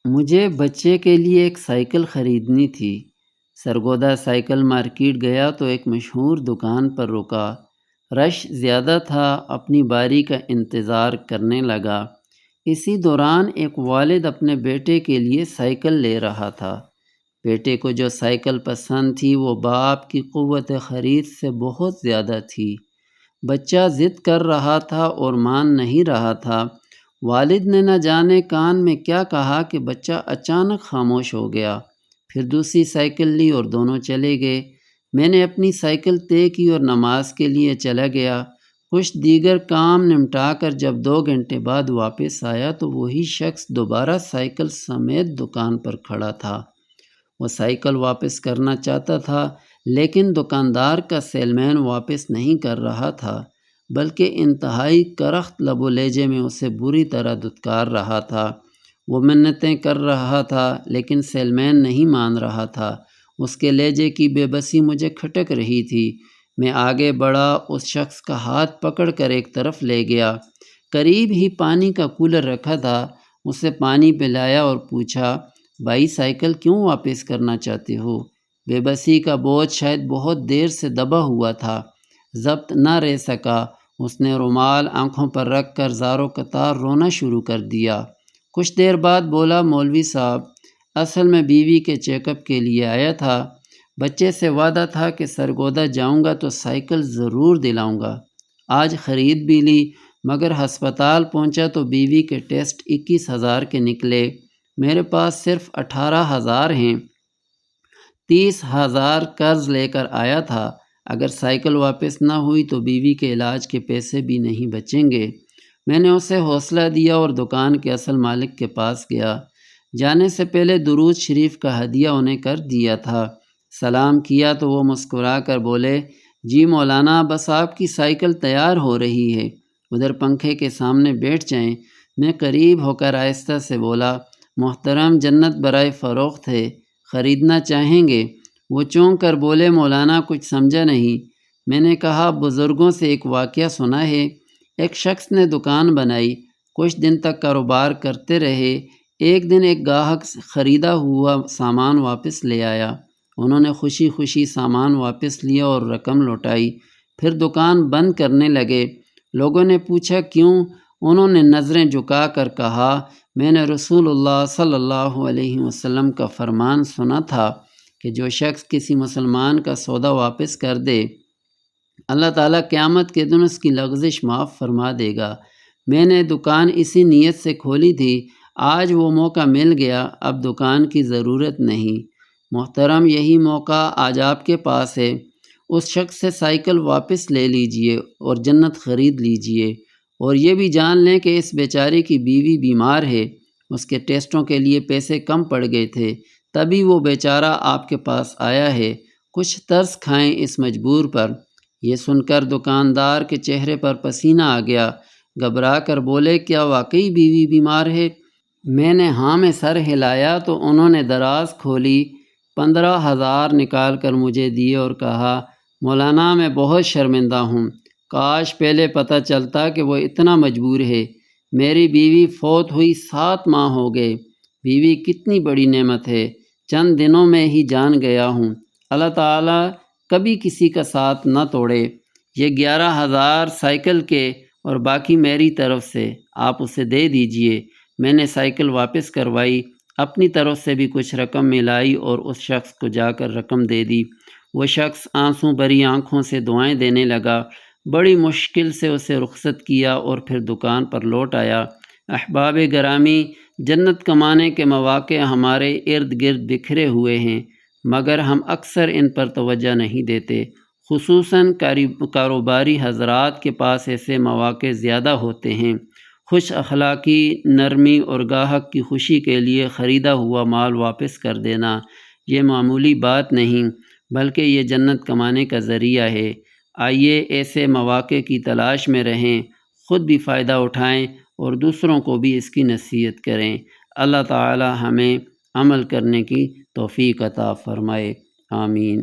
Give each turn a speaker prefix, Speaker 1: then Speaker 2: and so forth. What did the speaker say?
Speaker 1: مجھے بچے کے لیے ایک سائیکل خریدنی تھی۔ سرگودا سائیکل مارکیٹ گیا تو ایک مشہور دکان پر رکا۔ رش زیادہ تھا، اپنی باری کا انتظار کرنے لگا۔ اسی دوران ایک والد اپنے بیٹے کے لیے سائیکل لے رہا تھا۔ بیٹے کو جو سائیکل پسند تھی وہ باپ کی قوت خرید سے بہت زیادہ تھی۔ بچہ ضد کر رہا تھا اور مان نہیں رہا تھا۔ والد نے نہ جانے کان میں کیا کہا کہ بچہ اچانک خاموش ہو گیا۔ پھر دوسری سائیکل لی اور دونوں چلے گئے۔ میں نے اپنی سائیکل طے کی اور نماز کے لیے چلا گیا۔ کچھ دیگر کام نمٹا کر جب 2 گھنٹے بعد واپس آیا تو وہی شخص دوبارہ سائیکل سمیت دکان پر کھڑا تھا۔ وہ سائیکل واپس کرنا چاہتا تھا، لیکن دکاندار کا سیل مین واپس نہیں کر رہا تھا، بلکہ انتہائی کرخت لب و لہجے میں اسے بری طرح دھتکار رہا تھا۔ وہ منتیں کر رہا تھا، لیکن سیل مین نہیں مان رہا تھا۔ اس کے لہجے کی بے بسی مجھے کھٹک رہی تھی۔ میں آگے بڑھا، اس شخص کا ہاتھ پکڑ کر ایک طرف لے گیا۔ قریب ہی پانی کا کولر رکھا تھا، اسے پانی پلایا اور پوچھا، بھائی سائیکل کیوں واپس کرنا چاہتے ہو؟ بے بسی کا بوجھ شاید بہت دیر سے دبا ہوا تھا، ضبط نہ رہ سکا۔ اس نے رومال آنکھوں پر رکھ کر زاروں قطار رونا شروع کر دیا۔ کچھ دیر بعد بولا، مولوی صاحب، اصل میں بیوی کے چیک اپ کے لیے آیا تھا۔ بچے سے وعدہ تھا کہ سرگودا جاؤں گا تو سائیکل ضرور دلاؤں گا۔ آج خرید بھی لی، مگر ہسپتال پہنچا تو بیوی کے ٹیسٹ 21,000 کے نکلے۔ میرے پاس صرف 18,000 ہیں۔ 30,000 قرض لے کر آیا تھا۔ اگر سائیکل واپس نہ ہوئی تو بیوی کے علاج کے پیسے بھی نہیں بچیں گے۔ میں نے اسے حوصلہ دیا اور دکان کے اصل مالک کے پاس گیا۔ جانے سے پہلے درود شریف کا ہدیہ انہیں کر دیا تھا۔ سلام کیا تو وہ مسکرا کر بولے، جی مولانا، بس آپ کی سائیکل تیار ہو رہی ہے، ادھر پنکھے کے سامنے بیٹھ جائیں۔ میں قریب ہو کر آہستہ سے بولا، محترم، جنت برائے فروخت ہے، خریدنا چاہیں گے؟ وہ چونک کر بولے، مولانا کچھ سمجھا نہیں۔ میں نے کہا، بزرگوں سے ایک واقعہ سنا ہے۔ ایک شخص نے دکان بنائی، کچھ دن تک کاروبار کرتے رہے۔ ایک دن ایک گاہک خریدا ہوا سامان واپس لے آیا۔ انہوں نے خوشی خوشی سامان واپس لیا اور رقم لوٹائی، پھر دکان بند کرنے لگے۔ لوگوں نے پوچھا کیوں؟ انہوں نے نظریں جھکا کر کہا، میں نے رسول اللہ صلی اللہ علیہ وسلم کا فرمان سنا تھا کہ جو شخص کسی مسلمان کا سودا واپس کر دے، اللہ تعالیٰ قیامت کے دن اس کی لغزش معاف فرما دے گا۔ میں نے دکان اسی نیت سے کھولی تھی، آج وہ موقع مل گیا، اب دکان کی ضرورت نہیں۔ محترم، یہی موقع آج آپ کے پاس ہے۔ اس شخص سے سائیکل واپس لے لیجئے اور جنت خرید لیجئے، اور یہ بھی جان لیں کہ اس بیچارے کی بیوی بیمار ہے، اس کے ٹیسٹوں کے لیے پیسے کم پڑ گئے تھے، تبھی وہ بیچارہ آپ کے پاس آیا ہے۔ کچھ ترس کھائیں اس مجبور پر۔ یہ سن کر دکاندار کے چہرے پر پسینہ آ گیا، گھبرا کر بولے، کیا واقعی بیوی بیمار ہے؟ میں نے ہاں میں سر ہلایا تو انہوں نے دراز کھولی، 15,000 نکال کر مجھے دیے اور کہا، مولانا میں بہت شرمندہ ہوں، کاش پہلے پتہ چلتا کہ وہ اتنا مجبور ہے۔ میری بیوی فوت ہوئی 7 ماہ ہو گئے۔ بیوی کتنی بڑی نعمت ہے، چند دنوں میں ہی جان گیا ہوں۔ اللہ تعالیٰ کبھی کسی کا ساتھ نہ توڑے۔ یہ 11,000 سائیکل کے اور باقی میری طرف سے، آپ اسے دے دیجئے۔ میں نے سائیکل واپس کروائی، اپنی طرف سے بھی کچھ رقم ملائی اور اس شخص کو جا کر رقم دے دی۔ وہ شخص آنسوں بھری آنکھوں سے دعائیں دینے لگا۔ بڑی مشکل سے اسے رخصت کیا اور پھر دکان پر لوٹ آیا۔ احباب گرامی، جنت کمانے کے مواقع ہمارے ارد گرد بکھرے ہوئے ہیں، مگر ہم اکثر ان پر توجہ نہیں دیتے۔ خصوصاً کاروباری حضرات کے پاس ایسے مواقع زیادہ ہوتے ہیں۔ خوش اخلاقی، نرمی اور گاہک کی خوشی کے لیے خریدا ہوا مال واپس کر دینا، یہ معمولی بات نہیں، بلکہ یہ جنت کمانے کا ذریعہ ہے۔ آئیے ایسے مواقع کی تلاش میں رہیں، خود بھی فائدہ اٹھائیں اور دوسروں کو بھی اس کی نصیحت کریں۔ اللہ تعالی ہمیں عمل کرنے کی توفیق عطا فرمائے، آمین۔